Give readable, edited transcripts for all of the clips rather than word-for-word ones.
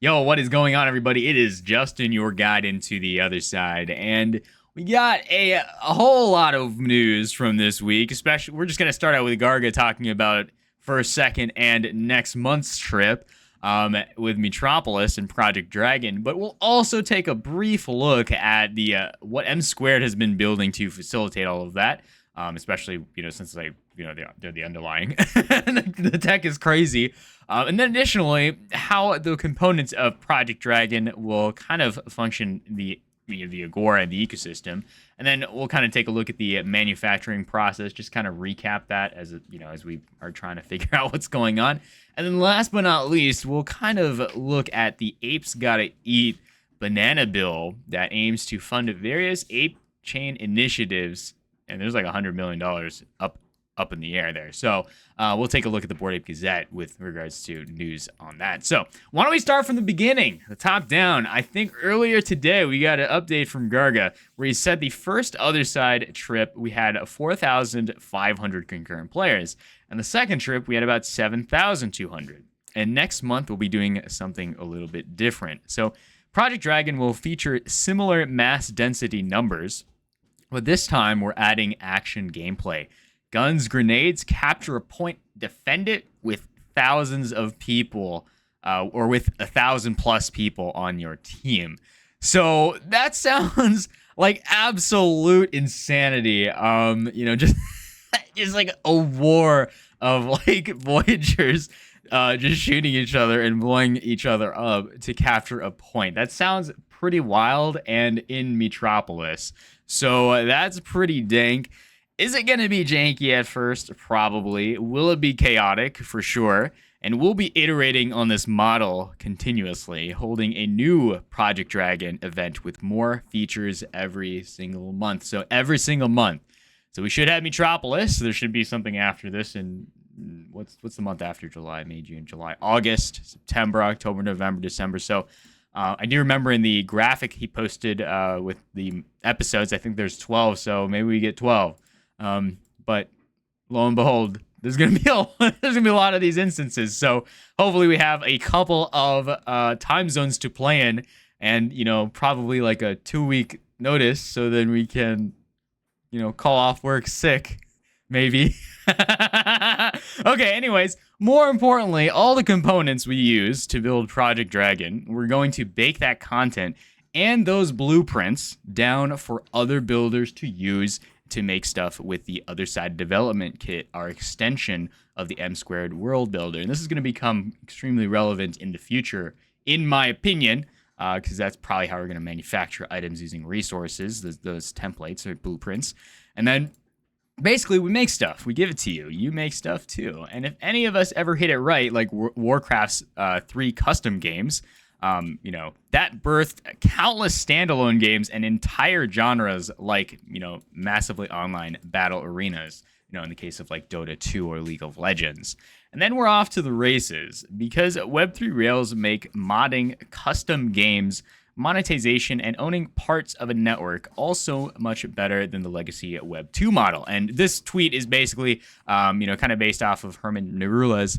Yo, what is going on, everybody? It is Justin, your guide into the other side, and we got a whole lot of news from this week. Especially, we're just gonna start out with Garga talking about first, second, and next month's trip with Metropolis and Project Dragon. But we'll also take a brief look at the what M Squared has been building to facilitate all of that. Especially, since they're the underlying. The tech is crazy. And then additionally, how the components of Project Dragon will kind of function the Agora and the ecosystem. And then we'll kind of take a look at the manufacturing process, just kind of recap that as we are trying to figure out what's going on. And then last but not least, we'll kind of look at the Apes Gotta Eat banana bill that aims to fund various Apechain initiatives. And there's like $100 million up in the air there. So we'll take a look at the Bored Ape Gazette with regards to news on that. So why don't we start from the beginning, the top down? I think earlier today we got an update from Garga where he said the first Otherside trip we had 4,500 concurrent players, and the second trip we had about 7,200. And next month we'll be doing something a little bit different. So Project Dragon will feature similar mass density numbers, but this time we're adding action gameplay. Guns, grenades, capture a point, defend it with thousands of people, or with 1,000+ people on your team. So that sounds like absolute insanity. Just just like a war of like Voyagers just shooting each other and blowing each other up to capture a point. That sounds pretty wild and in Metropolis. So that's pretty dank. Is it going to be janky at first? Probably. Will it be chaotic? For sure. And we'll be iterating on this model continuously, holding a new Project Dragon event with more features every single month. So every single month. So we should have Metropolis. There should be something after this in what's the month after July? May, June, July, August, September, October, November, December. So I do remember in the graphic he posted with the episodes, I think there's 12. So maybe we get 12. But lo and behold, there's gonna be a lot of these instances. So hopefully we have a couple of time zones to play in, and probably like a 2-week notice, so then we can call off work sick, maybe. Okay. Anyways, more importantly, all the components we use to build Project Dragon, we're going to bake that content and those blueprints down for other builders to use to make stuff with the Otherside development kit, our extension of the M Squared world builder. And this is going to become extremely relevant in the future, in my opinion, because that's probably how we're going to manufacture items using resources, those templates or blueprints. And then basically we make stuff, we give it to you, you make stuff too. And if any of us ever hit it right, like Warcraft's 3 custom games, that birthed countless standalone games and entire genres like, massively online battle arenas, in the case of like Dota 2 or League of Legends. And then we're off to the races because Web3 Rails make modding, custom games, monetization, and owning parts of a network also much better than the legacy Web 2 model. And this tweet is basically, kind of based off of Herman Nerula's,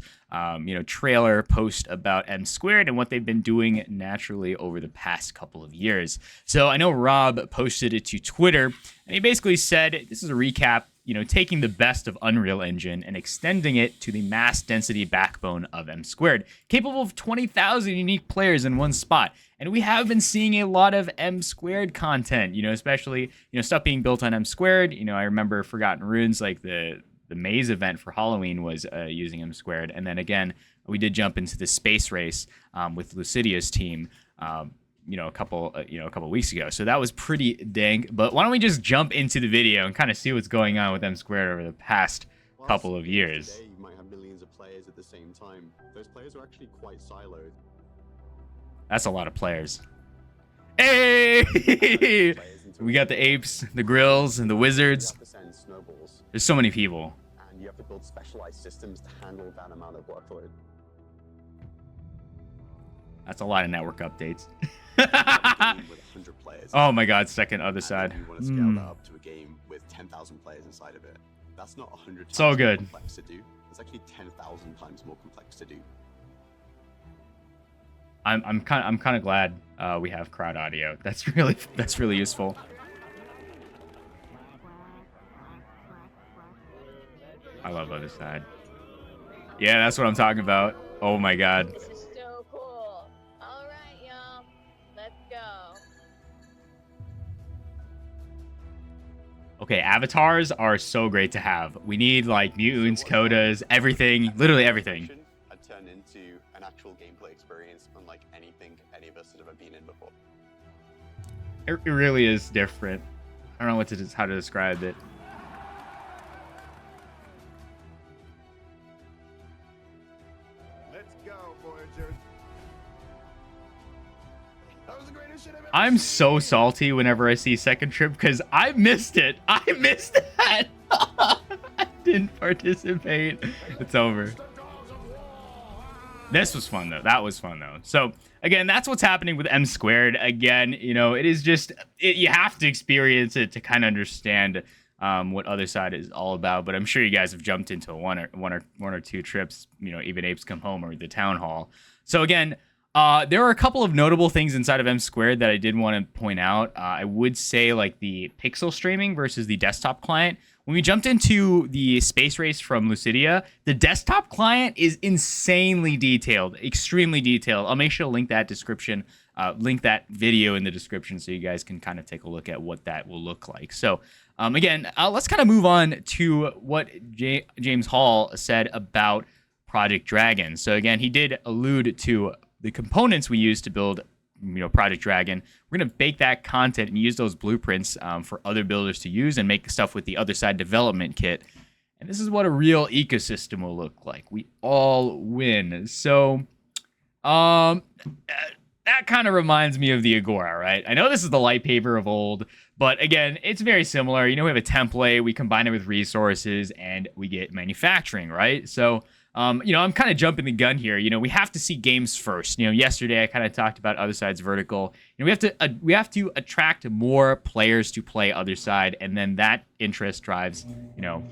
trailer post about M Squared and what they've been doing naturally over the past couple of years. So I know Rob posted it to Twitter, and he basically said, this is a recap, taking the best of Unreal Engine and extending it to the mass density backbone of M Squared, capable of 20,000 unique players in one spot. And we have been seeing a lot of M Squared content, especially, stuff being built on M Squared. I remember Forgotten Runes, like the Maze event for Halloween was using M Squared. And then again, we did jump into the space race with Lucidia's team, a couple weeks ago. So that was pretty dang. But why don't we just jump into the video and kind of see what's going on with M Squared over the past couple of years. Today, you might have millions of players at the same time. Those players are actually quite siloed. That's a lot of players. Hey! We got the apes, the grills, and the wizards. There's so many people. And you have to build specialized systems to handle that amount of workload. That's a lot of network updates. With 100 players. Oh my god, second Otherside. You want to scale that up to a game with 10,000 players inside of it. That's not 100 times so good. More complex to do. It's actually 10,000 times more complex to do. I'm kind of glad we have crowd audio. That's really useful. I love Otherside. Yeah, that's what I'm talking about. Oh my god. This is so cool. All right, y'all. Let's go. Okay, avatars are so great to have. We need like mutants, codas, everything, literally everything. Had turned into an actual gameplay experience unlike anything any of us had ever been in before. It really is different. I don't know how to describe it. Let's go, Voyagers. That was the greatest shit I've ever I'm seen. so salty whenever I see Second Trip because I missed it. I missed that. I didn't participate. It's over. This was fun, though. That was fun, though. So, again, that's what's happening with M Squared. Again, you know, it is just... you have to experience it to kind of understand what Otherside is all about. But I'm sure you guys have jumped into one or two trips, you know, even Apes Come Home or the Town Hall. So, again, there are a couple of notable things inside of M Squared that I did want to point out. I would say, like, the pixel streaming versus the desktop client. When we jumped into the space race from Lucidia, the desktop client is insanely detailed, extremely detailed. I'll make sure to link that video in the description so you guys can kind of take a look at what that will look like. So, again, let's kind of move on to what James Hall said about Project Dragon. So, again, he did allude to the components we use to build, you know, Project Dragon. We're going to bake that content and use those blueprints for other builders to use and make stuff with the Otherside development kit. And this is what a real ecosystem will look like. We all win. So, that kind of reminds me of the Agora, right? I know this is the light paper of old, but again, it's very similar. You know, we have a template, we combine it with resources, and we get manufacturing, right? So, you know, I'm kind of jumping the gun here. You know, we have to see games first. You know, yesterday I kind of talked about Otherside's vertical. You know, we have to attract more players to play Otherside, and then that interest drives, you know,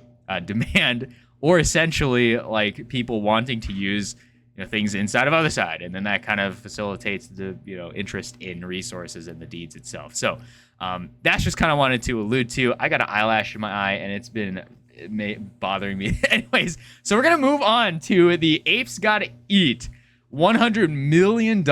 demand, or essentially like people wanting to use, you know, things inside of Otherside, and then that kind of facilitates the, you know, interest in resources and the deeds itself. So that's just kind of wanted to allude to. I got an eyelash in my eye, and it's been bothering me. Anyways, so we're gonna move on to the Apes Gotta Eat $100 million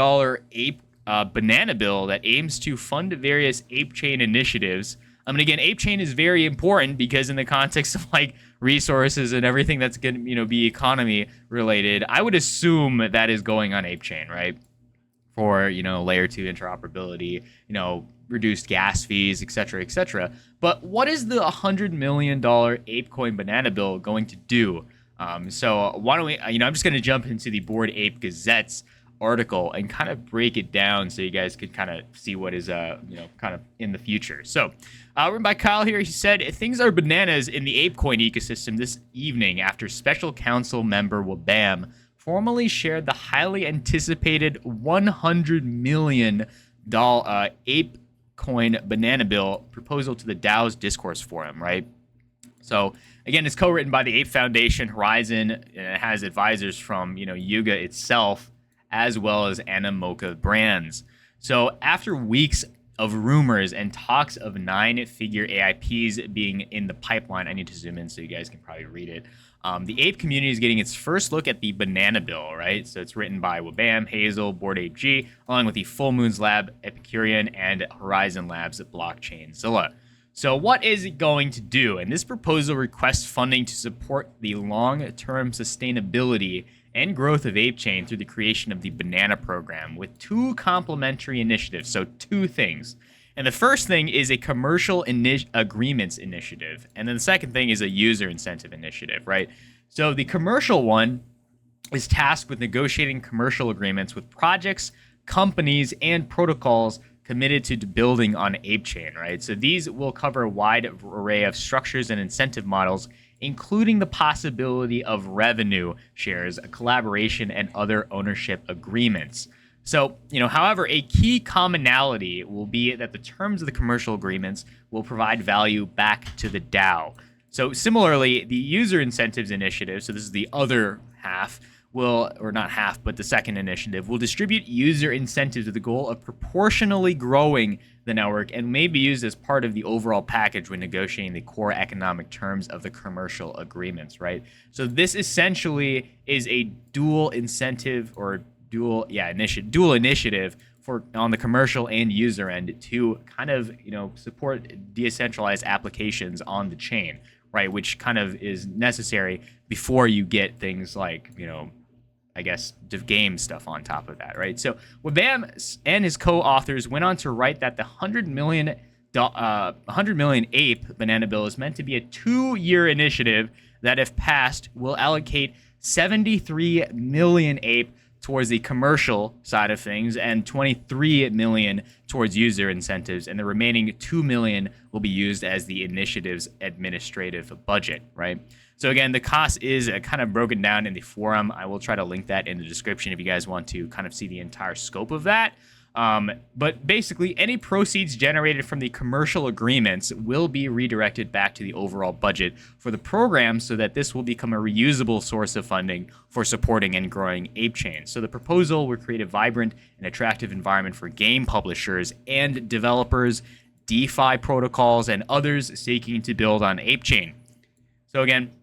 ape banana bill that aims to fund various Apechain initiatives. I mean, again, Apechain is very important because in the context of like resources and everything that's gonna, you know, be economy related, I would assume that is going on Apechain, right? For, you know, layer 2 interoperability, you know, reduced gas fees, etc., etc. But what is the $100 million ApeCoin banana bill going to do? So why don't we, you know, I'm just going to jump into the Bored Ape Gazette's article and kind of break it down so you guys can kind of see what is, you know, kind of in the future. So, written by Kyle here, he said, things are bananas in the ApeCoin ecosystem this evening after special council member Wabam formally shared the highly anticipated $100 million ApeCoin banana bill proposal to the DAO's discourse forum, right? So, again, it's co-written by the Ape Foundation, Horizon, and it has advisors from, you know, Yuga itself, as well as Animoca Brands. So, after weeks of rumors and talks of 9-figure AIPs being in the pipeline, I need to zoom in so you guys can probably read it. The ape community is getting its first look at the banana bill, right? So it's written by Wabam, Hazel, Bored Ape G, along with the Full Moons Lab, Epicurean, and Horizon Labs at Blockchain Zilla. So what is it going to do? And this proposal requests funding to support the long-term sustainability and growth of Apechain through the creation of the Banana Program with two complementary initiatives. So two things. And the first thing is a commercial agreements initiative. And then the second thing is a user incentive initiative, right? So the commercial one is tasked with negotiating commercial agreements with projects, companies, and protocols committed to building on Apechain, right? So these will cover a wide array of structures and incentive models, including the possibility of revenue shares, collaboration, and other ownership agreements. So, you know, however, a key commonality will be that the terms of the commercial agreements will provide value back to the DAO. So similarly, the user incentives initiative, so this is the other half, will, or not half, but the second initiative will distribute user incentives with the goal of proportionally growing the network and may be used as part of the overall package when negotiating the core economic terms of the commercial agreements, right? So this essentially is a dual incentive or dual initiative for on the commercial and user end to kind of, support decentralized applications on the chain, right? Which kind of is necessary before you get things like, I guess, game stuff on top of that, right? So Wabam and his co-authors went on to write that the 100 million ape banana bill is meant to be a 2-year initiative that, if passed, will allocate 73 million ape towards the commercial side of things and 23 million towards user incentives, and the remaining 2 million will be used as the initiative's administrative budget, right? So again, the cost is kind of broken down in the forum. I will try to link that in the description if you guys want to kind of see the entire scope of that. But basically, any proceeds generated from the commercial agreements will be redirected back to the overall budget for the program so that this will become a reusable source of funding for supporting and growing Apechain. So the proposal will create a vibrant and attractive environment for game publishers and developers, DeFi protocols, and others seeking to build on Apechain. So again,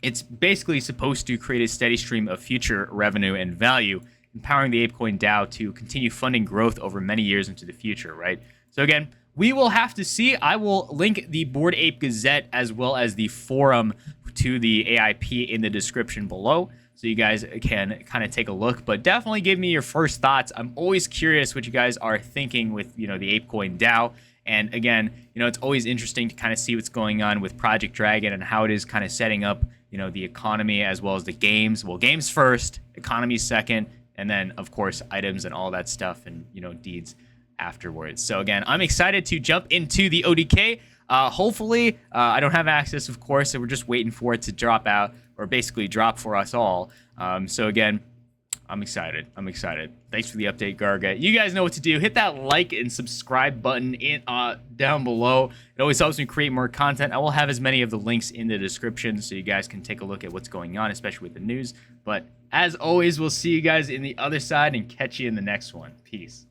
it's basically supposed to create a steady stream of future revenue and value, empowering the Apecoin DAO to continue funding growth over many years into the future, right? So again, we will have to see. I will link the Bored Ape Gazette as well as the forum to the AIP in the description below, so you guys can kind of take a look. But definitely give me your first thoughts. I'm always curious what you guys are thinking with, the Apecoin DAO. And again, it's always interesting to kind of see what's going on with Project Dragon and how it is kind of setting up, the economy as well as the games. Well, games first, economy second, and then, of course, items and all that stuff and, deeds afterwards. So again, I'm excited to jump into the ODK. Hopefully, I don't have access, of course, so we're just waiting for it to drop out, or basically drop for us all. So again, I'm excited. Thanks for the update, Garga. You guys know what to do. Hit that like and subscribe button down below. It always helps me create more content. I will have as many of the links in the description so you guys can take a look at what's going on, especially with the news. But as always, we'll see you guys in the other side and catch you in the next one. Peace.